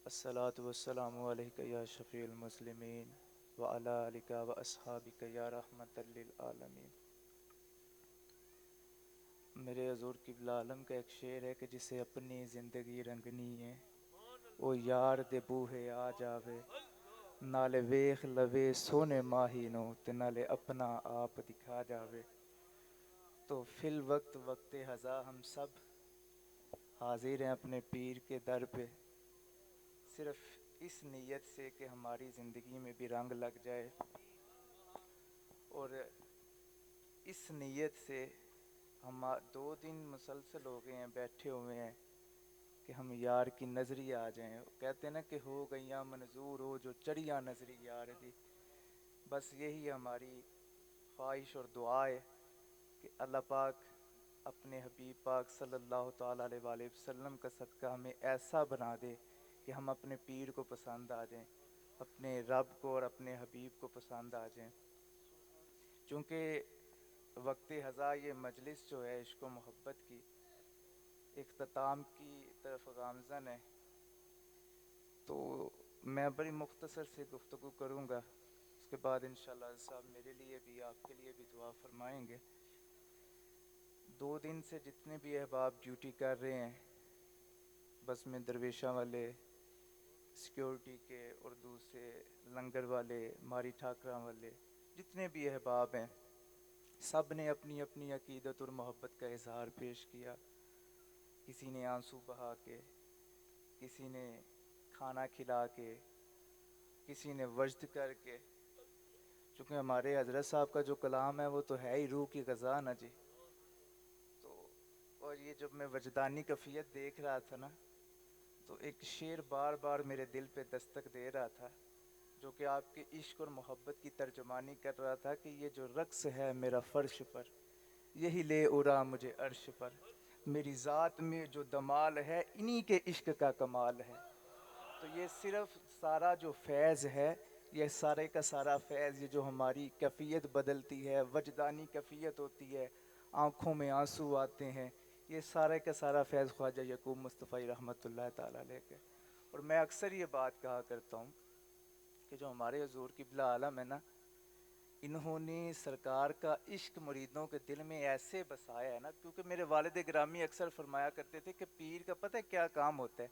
الصلاۃ والسلام علیک یا شفیع المسلمین وعلی آلک و اصحابک یا رحمت للعالمین۔ میرے حضور قبلہ عالم کا ایک شعر ہے کہ جسے اپنی زندگی رنگنی ہے وہ یار دے بوہے آ جاوے، نالے ویخ لوے سونے ماہی نو تے نالے اپنا آپ دکھا جاوے۔ تو فی الوقت وقت ہزا ہم سب حاضر ہیں اپنے پیر کے در پہ، صرف اس نیت سے کہ ہماری زندگی میں بھی رنگ لگ جائے، اور اس نیت سے ہم 2 دن مسلسل ہو گئے ہیں بیٹھے ہوئے ہیں کہ ہم یار کی نظری آ جائیں۔ کہتے ہیں نا کہ ہو گئیاں منظور ہو جو چڑیاں نظری یار دی۔ بس یہی ہماری خواہش اور دعا ہے کہ اللہ پاک اپنے حبیب پاک صلی اللہ تعالیٰ علیہ وآلہ وسلم کا صدقہ ہمیں ایسا بنا دے کہ ہم اپنے پیر کو پسند آ جائیں، اپنے رب کو اور اپنے حبیب کو پسند آ جائیں۔ چونکہ وقت ہزا یہ مجلس جو ہے عشق و محبت کی اختتام کی طرف گامزن ہے، تو میں بڑی مختصر سے گفتگو کروں گا، اس کے بعد انشاءاللہ صاحب میرے لیے بھی آپ کے لیے بھی دعا فرمائیں گے۔ 2 دن سے جتنے بھی احباب ڈیوٹی کر رہے ہیں، بس میں درویشاں والے، سیکیورٹی کے اور دوسرے لنگر والے، ماری ٹھاکراں والے، جتنے بھی احباب ہیں، سب نے اپنی اپنی عقیدت اور محبت کا اظہار پیش کیا۔ کسی نے آنسو بہا کے، کسی نے کھانا کھلا کے، کسی نے وجد کر کے، چونکہ ہمارے حضرت صاحب کا جو کلام ہے وہ تو ہے ہی روح کی غذا نا جی۔ تو اور یہ جب میں وجدانی کیفیت دیکھ رہا تھا نا، تو ایک شعر بار بار میرے دل پہ دستک دے رہا تھا، جو کہ آپ کے عشق اور محبت کی ترجمانی کر رہا تھا کہ یہ جو رقص ہے میرا فرش پر، یہی لے اڑا مجھے عرش پر، میری ذات میں جو دمال ہے انہی کے عشق کا کمال ہے۔ تو یہ صرف سارا جو فیض ہے، یہ سارے کا سارا فیض، یہ جو ہماری کیفیت بدلتی ہے، وجدانی کیفیت ہوتی ہے، آنکھوں میں آنسو آتے ہیں، یہ سارے کا سارا فیض خواجہ یعقوب مصطفی رحمۃ اللہ تعالیٰ علیہ کے۔ اور میں اکثر یہ بات کہا کرتا ہوں کہ جو ہمارے حضور قبلہ عالم ہے نا، انہوں نے سرکار کا عشق مریدوں کے دل میں ایسے بسایا ہے نا، کیونکہ میرے والد گرامی اکثر فرمایا کرتے تھے کہ پیر کا پتہ ہے کیا کام ہوتا ہے؟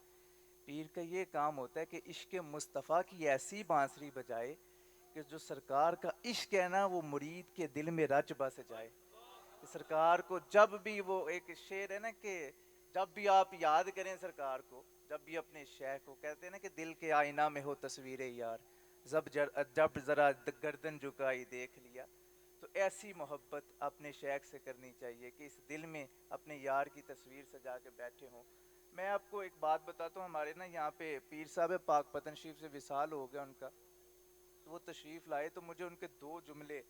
پیر کا یہ کام ہوتا ہے کہ عشق مصطفیٰ کی ایسی بانسری بجائے کہ جو سرکار کا عشق ہے نا وہ مرید کے دل میں رچ بس جائے، کہ سرکار کو جب بھی، وہ ایک شعر ہے نا کہ جب بھی آپ یاد کریں سرکار کو، جب بھی اپنے شیخ کو، کہتے ہیں نا کہ دل کے آئینہ میں ہو تصویر یار، جب ذرا گردن جھکائی دیکھ لیا۔ تو ایسی محبت اپنے شیخ سے کرنی چاہیے کہ اس دل میں اپنے یار کی تصویر سجا کے بیٹھے ہوں۔ میں آپ کو ایک بات بتاتا ہوں، ہمارے نا یہاں پہ پیر صاحب پاک پتن شریف سے وصال ہو گیا ان کا، تو وہ تشریف لائے، تو مجھے ان کے 2 جملے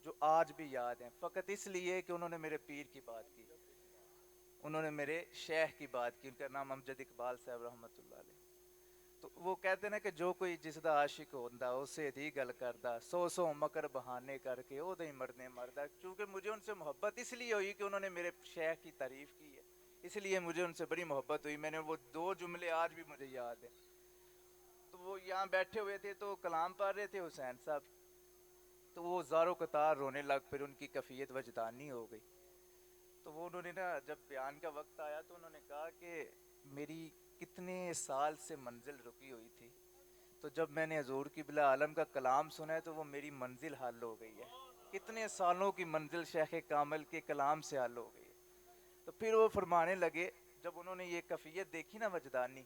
جو آج بھی یاد ہیں، فقط اس لیے کہ انہوں نے میرے پیر کی بات کی، انہوں نے میرے شیخ کی بات کی، ان کا نام امجد اقبال صاحب رحمۃ اللہ علیہ۔ تو وہ کہتے ہیں نا کہ جو کوئی جس دا عاشق ہوندا اسے دی گل کردا، 100 مکر بہانے کر کے او دے مرنے مردا۔ چونکہ مجھے ان سے محبت اس لیے ہوئی کہ انہوں نے میرے شیخ کی تعریف کی ہے، اس لیے مجھے ان سے بڑی محبت ہوئی۔ میں نے وہ 2 جملے آج بھی مجھے یاد ہیں۔ تو وہ یہاں بیٹھے ہوئے تھے تو کلام پڑھ رہے تھے حسین صاحب، تو وہ زاروں قطار رونے لگ، پھر ان کی کیفیت وجدانی ہو گئی۔ تو وہ انہوں نے نا جب بیان کا وقت آیا تو انہوں نے کہا کہ میری کتنے سال سے منزل رکی ہوئی تھی، تو جب میں نے حضور قبلہ عالم کا کلام سنا ہے تو وہ میری منزل حل ہو گئی ہے۔ کتنے سالوں کی منزل شیخ کامل کے کلام سے حل ہو گئی ہے۔ تو پھر وہ فرمانے لگے، جب انہوں نے یہ کیفیت دیکھی نا وجدانی،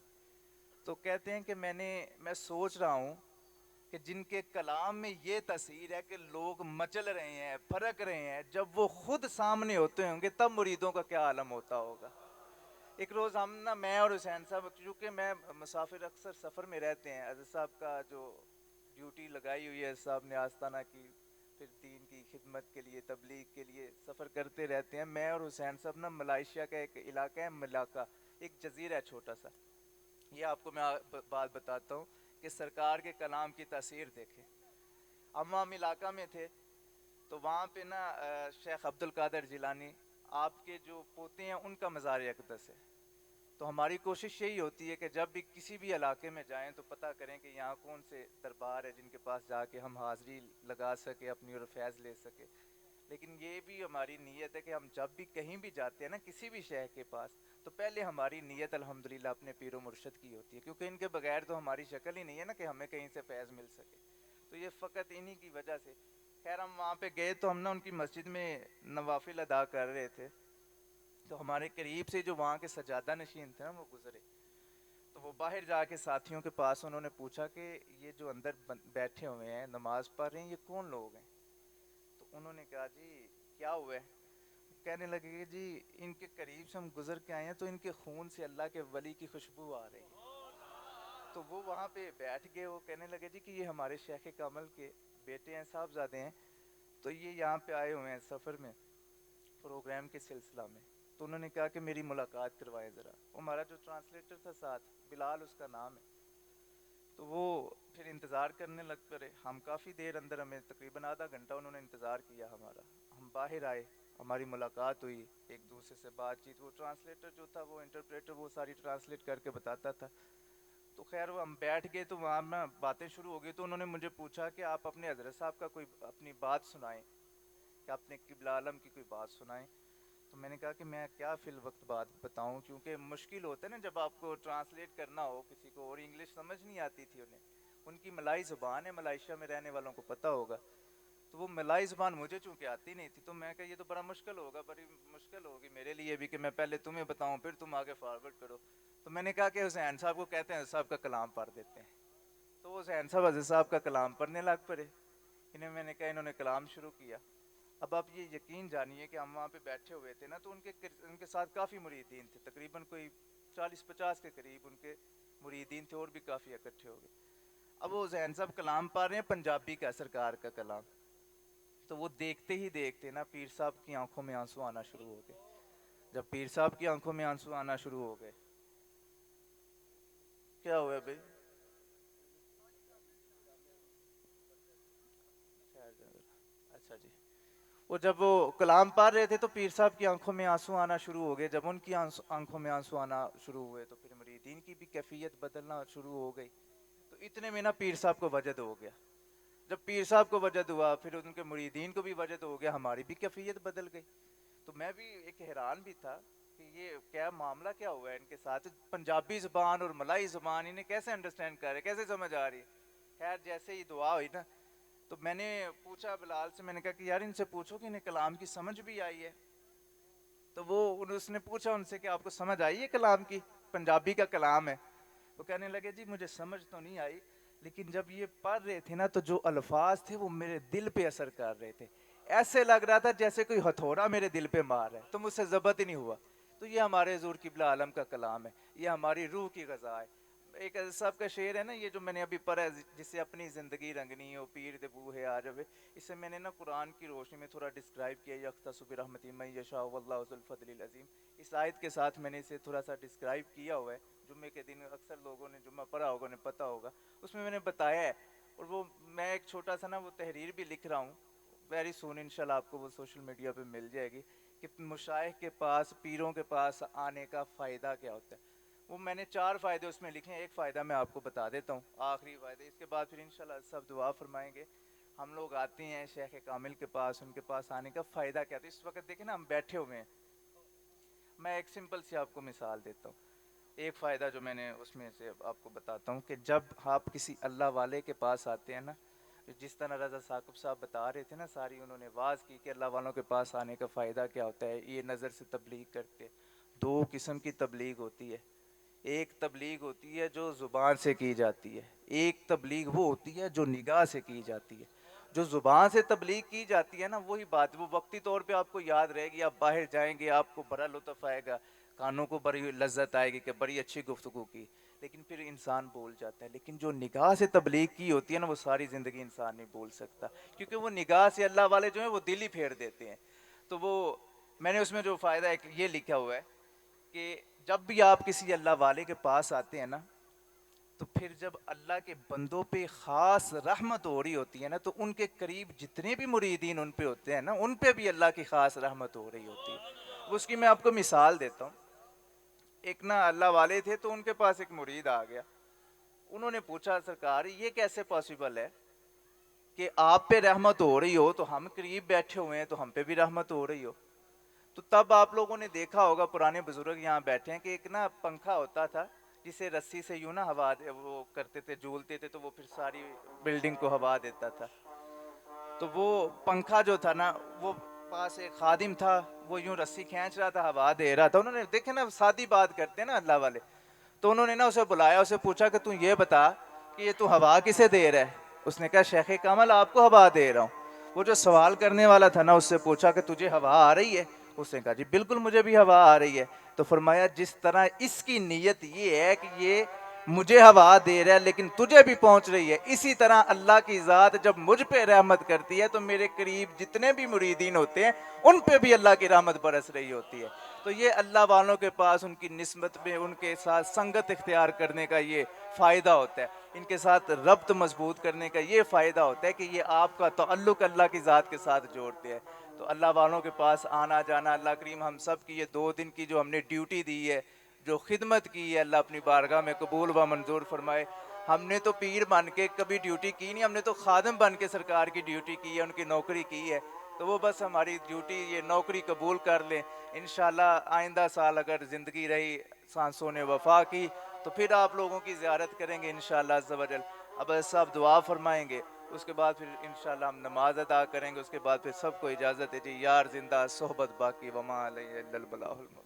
تو کہتے ہیں کہ میں سوچ رہا ہوں کہ جن کے کلام میں یہ تاثیر ہے کہ لوگ مچل رہے ہیں، پھرک رہے ہیں، جب وہ خود سامنے ہوتے ہوں گے تب مریدوں کا کیا عالم ہوتا ہوگا۔ ایک روز ہم نا، میں اور حسین صاحب، کیونکہ میں مسافر اکثر سفر میں رہتے ہیں، حضرت صاحب کا جو ڈیوٹی لگائی ہوئی ہے حضرت صاحب نے آستانہ کی، پھر دین کی خدمت کے لیے، تبلیغ کے لیے سفر کرتے رہتے ہیں۔ میں اور حسین صاحب نا ملائیشیا کا ایک علاقہ ہے ملاقہ، ایک جزیرہ ہے چھوٹا سا، یہ آپ کو میں بات بتاتا ہوں کہ سرکار کے کلام کی تاثیر دیکھیں۔ ہم وہاں علاقہ میں تھے، تو وہاں پہ نا شیخ عبد القادر جیلانی، آپ کے جو پوتے ہیں ان کا مزار اقدس ہے۔ تو ہماری کوشش یہی ہوتی ہے کہ جب بھی کسی بھی علاقے میں جائیں تو پتہ کریں کہ یہاں کون سے دربار ہے جن کے پاس جا کے ہم حاضری لگا سکے، اپنی اور فیض لے سکے۔ لیکن یہ بھی ہماری نیت ہے کہ ہم جب بھی کہیں بھی جاتے ہیں نا کسی بھی شہر کے پاس، تو پہلے ہماری نیت الحمدللہ اپنے پیر و مرشد کی ہوتی ہے، کیونکہ ان کے بغیر تو ہماری شکل ہی نہیں ہے نا کہ ہمیں کہیں سے فیض مل سکے۔ تو یہ فقط انہی کی وجہ سے۔ خیر ہم وہاں پہ گئے تو ہم نا ان کی مسجد میں نوافل ادا کر رہے تھے، تو ہمارے قریب سے جو وہاں کے سجادہ نشین تھے نا وہ گزرے، تو وہ باہر جا کے ساتھیوں کے پاس انہوں نے پوچھا کہ یہ جو اندر بیٹھے ہوئے ہیں نماز پڑھ رہے ہیں یہ کون لوگ ہیں؟ تو انہوں نے کہا جی کیا ہوا ہے؟ کہنے لگے کہ جی ان کے قریب سے ہم گزر کے آئے ہیں تو ان کے خون سے اللہ کے ولی کی خوشبو آ رہی ہے۔ تو وہ وہاں پہ بیٹھ گئے، وہ کہنے لگے جی کہ یہ ہمارے شیخ کامل کے بیٹے ہیں، صاحبزادے ہیں، تو یہ یہاں پہ آئے ہوئے ہیں سفر میں پروگرام کے سلسلہ میں، تو انہوں نے کہا کہ میری ملاقات کروائیں ذرا۔ ہمارا جو ٹرانسلیٹر تھا ساتھ، بلال اس کا نام ہے، تو وہ پھر انتظار کرنے لگ پڑے۔ ہم کافی دیر اندر، ہمیں تقریباً آدھا گھنٹہ انہوں نے انتظار کیا ہمارا۔ ہم باہر آئے، ہماری ملاقات ہوئی، ایک دوسرے سے بات چیت، وہ ٹرانسلیٹر جو تھا وہ انٹرپریٹر وہ ساری ٹرانسلیٹ کر کے بتاتا تھا۔ تو خیر وہ ہم بیٹھ گئے تو وہاں میں باتیں شروع ہو گئی، تو انہوں نے مجھے پوچھا کہ آپ اپنے حضرت صاحب کا کوئی اپنی بات سنائیں، کہ اپنے قبلہ عالم کی کوئی بات سنائیں۔ تو میں نے کہا کہ میں کیا فی الوقت بات بتاؤں، کیونکہ مشکل ہوتا ہے نا جب آپ کو ٹرانسلیٹ کرنا ہو کسی کو، اور انگلش سمجھ نہیں آتی تھی انہیں، ان کی ملائی زبان ہے، ملائیشیا میں رہنے والوں کو پتہ ہوگا، تو وہ ملائی زبان مجھے چونکہ آتی نہیں تھی، تو میں کہا یہ تو بڑا مشکل ہوگا، بڑی مشکل ہوگی میرے لیے بھی کہ میں پہلے تمہیں بتاؤں پھر تم آگے فارورڈ کرو۔ تو میں نے کہا کہ حسین صاحب کو کہتے ہیں، حضرت صاحب کا کلام پڑھ دیتے ہیں۔ تو وہ حسین صاحب حضرت صاحب کا کلام پڑھنے لگ پڑے، انہیں میں نے کہا، انہوں نے کلام شروع کیا۔ اب آپ یہ یقین جانیے کہ ہم وہاں پہ بیٹھے ہوئے تھے نا، تو ان کے ساتھ کافی مریدین تھے، تقریباً کوئی 40-50 کے قریب ان کے مریدین تھے، اور بھی کافی اکٹھے ہو گئے۔ اب وہ حسین صاحب کلام پڑھ رہے ہیں پنجابی کا، سرکار کا کلام، تو وہ دیکھتے ہی دیکھتے نا پیر صاحب کی آنکھوں میں آنسو آنا شروع ہو گئے۔ جب پیر صاحب کی آنکھوں میں آنسو آنا شروع ہو گئے، کیا ہوا بھائی؟ اچھا جی، وہ جب وہ کلام پڑھ رہے تھے تو پیر صاحب کی آنکھوں میں آنسو آنا شروع ہو گئے۔ جب ان کی آنکھوں میں آنسو آنا شروع ہوئے تو پھر مریدین کی بھی کیفیت بدلنا شروع ہو گئی۔ تو اتنے میں نا پیر صاحب کو وجد ہو گیا۔ جب پیر صاحب کو وجد ہوا پھر ان کے مریدین کو بھی وجد ہو گیا، ہماری بھی کیفیت بدل گئی۔ تو میں بھی ایک حیران بھی تھا کہ یہ کیا معاملہ کیا ہوا ہے ان کے ساتھ، پنجابی زبان اور ملائی زبان انہیں کیسے انڈرسٹینڈ کر رہے، کیسے سمجھ آ رہی ہے۔ خیر جیسے ہی دعا ہوئی نا، تو میں نے پوچھا بلال سے، میں نے کہا کہ یار ان سے پوچھو کہ انہیں کلام کی سمجھ بھی آئی ہے۔ تو وہ اس نے پوچھا ان سے کہ آپ کو سمجھ آئی ہے کلام کی، پنجابی کا کلام ہے؟ وہ کہنے لگے جی مجھے سمجھ تو نہیں آئی، لیکن جب یہ پڑھ رہے تھے نا تو جو الفاظ تھے وہ میرے دل پہ اثر کر رہے تھے، ایسے لگ رہا تھا جیسے کوئی ہتھوڑا میرے دل پہ مار رہا ہے، تو مجھ سے ضبط ہی نہیں ہوا۔ تو یہ ہمارے حضور قبلہ عالم کا کلام ہے، یہ ہماری روح کی غذا ہے۔ ایک حضرت صاحب کا شعر ہے نا، یہ جو میں نے ابھی پڑھا ہے، جسے اپنی زندگی رنگنی ہو پیر دے بوہے آ جاوے، اسے میں نے نا قرآن کی روشنی میں تھوڑا ڈسکرائب کیا، یختص برحمتہ من یشاء واللہ ذو الفضل العظیم، اس آیت کے ساتھ میں نے اسے تھوڑا سا ڈسکرائب کیا ہوا ہے۔ جمعے کے دن اکثر لوگوں نے جمعہ پڑھا ہوگا، انہیں پتہ ہوگا، اس میں نے بتایا ہے۔ اور وہ میں ایک چھوٹا سا نا وہ تحریر بھی لکھ رہا ہوں، ویری سون انشاءاللہ آپ کو وہ سوشل میڈیا پہ مل جائے گی، کہ مشائخ کے پاس، پیروں کے پاس آنے کا فائدہ کیا ہوتا ہے۔ وہ میں نے 4 فائدے اس میں لکھے ہیں، ایک فائدہ میں آپ کو بتا دیتا ہوں، آخری فائدہ، اس کے بعد پھر انشاءاللہ سب دعا فرمائیں گے۔ ہم لوگ آتے ہیں شیخ کامل کے پاس، ان کے پاس آنے کا فائدہ کیا تھا۔ اس وقت دیکھیں نا ہم بیٹھے ہوئے ہیں، میں ایک سمپل سی آپ کو مثال دیتا ہوں، ایک فائدہ جو میں نے اس میں سے آپ کو بتاتا ہوں، کہ جب آپ کسی اللہ والے کے پاس آتے ہیں نا، جس طرح رضا ثاقب صاحب بتا رہے تھے نا، ساری انہوں نے واز کی کہ اللہ والوں کے پاس آنے کا فائدہ کیا ہوتا ہے، یہ نظر سے تبلیغ کرتے۔ 2 قسم کی تبلیغ ہوتی ہے، ایک تبلیغ ہوتی ہے جو زبان سے کی جاتی ہے، ایک تبلیغ وہ ہوتی ہے جو نگاہ سے کی جاتی ہے۔ جو زبان سے تبلیغ کی جاتی ہے نا، وہی بات وہ وقتی طور پہ آپ کو یاد رہے گی، آپ باہر جائیں گے آپ کو بڑا لطف آئے گا، کانوں کو بڑی لذت آئے گی کہ بڑی اچھی گفتگو کی، لیکن پھر انسان بول جاتا ہے۔ لیکن جو نگاہ سے تبلیغ کی ہوتی ہے نا، وہ ساری زندگی انسان نہیں بول سکتا، کیونکہ وہ نگاہ سے اللہ والے جو ہیں وہ دل ہی پھیر دیتے ہیں۔ تو وہ میں نے اس میں جو فائدہ ایک یہ لکھا ہوا ہے کہ جب بھی آپ کسی اللہ والے کے پاس آتے ہیں نا، تو پھر جب اللہ کے بندوں پہ خاص رحمت ہو رہی ہوتی ہے نا، تو ان کے قریب جتنے بھی مریدین ان پہ ہوتے ہیں نا، ان پہ بھی اللہ کی خاص رحمت ہو رہی ہوتی ہے۔ اس کی میں آپ کو مثال دیتا ہوں۔ ایک نا اللہ والے تھے تو ان کے پاس ایک مرید آ گیا. انہوں نے پوچھا سرکار یہ کیسے پاسبل ہے کہ آپ پہ رحمت ہو رہی ہو تو ہم قریب بیٹھے ہوئے ہیں تو ہم پہ بھی رحمت ہو رہی ہو. تو تب آپ لوگوں نے دیکھا ہوگا پرانے بزرگ یہاں بیٹھے ہیں کہ ایک نا پنکھا ہوتا تھا جسے رسی سے یوں نا ہوا وہ کرتے تھے جھولتے تھے تو وہ پھر ساری بلڈنگ کو ہوا دیتا تھا. تو وہ پنکھا جو تھا نا وہ پاس ایک خادم تھا وہ یوں رسی کھینچ رہا تھا ہوا دے رہا تھا. انہوں نے دیکھے نا سادی بات کرتے ہیں نا اللہ والے, تو انہوں نے نا اسے بلایا اسے پوچھا کہ تو یہ بتا کہ یہ تو ہوا کسے دے رہا ہے. اس نے کہا شیخ کامل آپ کو ہوا دے رہا ہوں. وہ جو سوال کرنے والا تھا نا اس سے پوچھا کہ تجھے ہوا آ رہی ہے. اس نے کہا جی بالکل مجھے بھی ہوا آ رہی ہے. تو فرمایا جس طرح اس کی نیت یہ ہے کہ یہ مجھے ہوا دے رہا ہے لیکن تجھے بھی پہنچ رہی ہے, اسی طرح اللہ کی ذات جب مجھ پہ رحمت کرتی ہے تو میرے قریب جتنے بھی مریدین ہوتے ہیں ان پہ بھی اللہ کی رحمت برس رہی ہوتی ہے. تو یہ اللہ والوں کے پاس ان کی نسبت میں ان کے ساتھ سنگت اختیار کرنے کا یہ فائدہ ہوتا ہے, ان کے ساتھ ربط مضبوط کرنے کا یہ فائدہ ہوتا ہے کہ یہ آپ کا تعلق اللہ کی ذات کے ساتھ جوڑتے ہیں. تو اللہ والوں کے پاس آنا جانا, اللہ کریم ہم سب کی یہ 2 دن کی جو ہم نے ڈیوٹی دی ہے, جو خدمت کی ہے, اللہ اپنی بارگاہ میں قبول و منظور فرمائے. ہم نے تو پیر بن کے کبھی ڈیوٹی کی نہیں, ہم نے تو خادم بن کے سرکار کی ڈیوٹی کی ہے, ان کی نوکری کی ہے. تو وہ بس ہماری ڈیوٹی یہ نوکری قبول کر لیں. انشاءاللہ آئندہ سال اگر زندگی رہی سانسوں نے وفا کی تو پھر آپ لوگوں کی زیارت کریں گے انشاءاللہ عز و جل. اب صاحب دعا فرمائیں گے, اس کے بعد پھر انشاءاللہ ہم نماز ادا کریں گے, اس کے بعد پھر سب کو اجازت ہے جی. یار زندہ صحبت باقی وما علیہ الا البلاغ المبین.